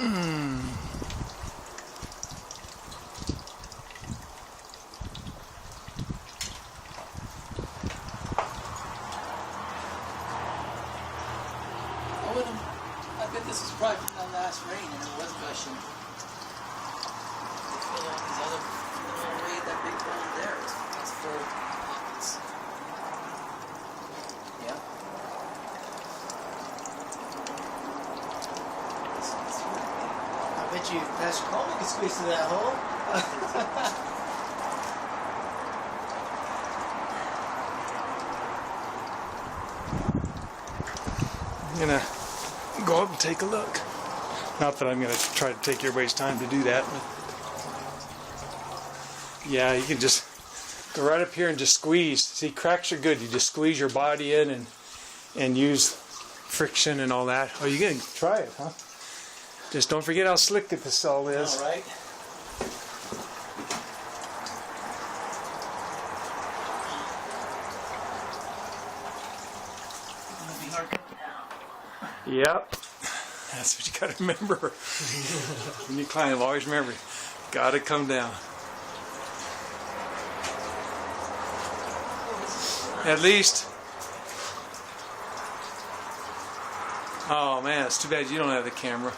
I bet this is probably from the last rain and it was gushing. They fill out these other little way, that big pond there. That's full pockets. Yeah. I bet you Pastor Coleman can squeeze through that hole. I'm gonna go up and take a look. Not that I'm gonna try to take everybody's time to do that, but yeah, you can just go right up here and just squeeze. See, cracks are good. You just squeeze your body in and use friction and all that. Oh, you can try it, huh? Just don't forget how slick this all is. All right. Yep. That's what you gotta remember. When you climb, always remember, gotta come down. At least. Oh man, it's too bad you don't have the camera.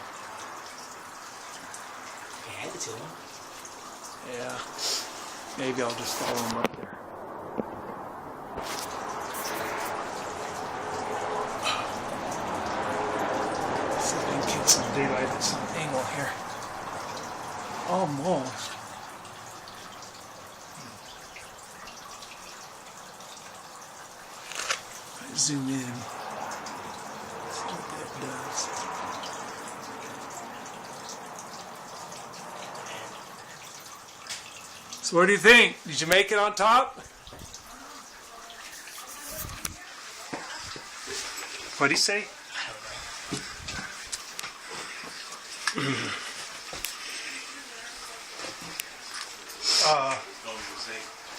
I had to him. Yeah. Maybe I'll just follow him up there. See if I can get some daylight at some angle here. Almost. I zoom in. See what that does. So what do you think? Did you make it on top? What did he say?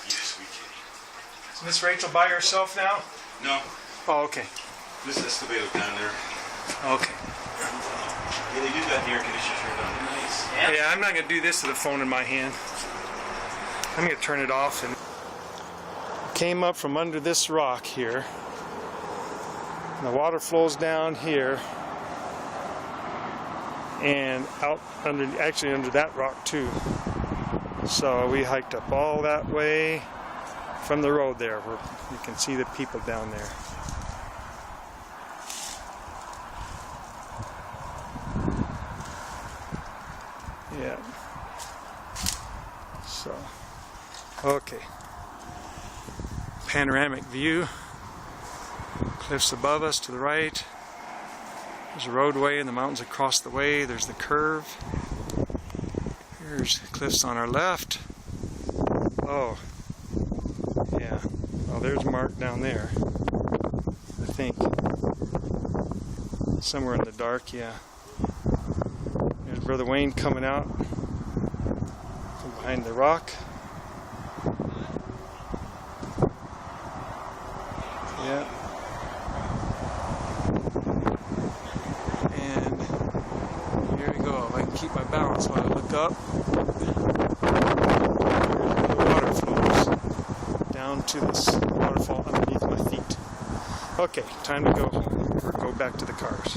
Yes, we can. Is Miss Rachel by herself now? No, Oh, okay. this excavator down there. Okay. Yeah, they do got the air conditioner turned on. Nice. Yeah, I'm not going to do this with a phone in my hand. I'm going to turn it off. And came up from under this rock here. And the water flows down here and out under, actually under that rock too. So we hiked up all that way from the road there, where you can see the people down there. Yeah. So, okay. Panoramic view. Cliffs above us to the right. There's a roadway and the mountains across the way. There's the curve. Here's cliffs on our left. Oh, yeah. Oh, there's Mark down there. I think. Somewhere in the dark, yeah. There's Brother Wayne coming out from behind the rock. Yeah. And here we go. If I can keep my balance while I look up. The water flows down to this waterfall underneath my feet. Okay, time to go home or go back to the cars.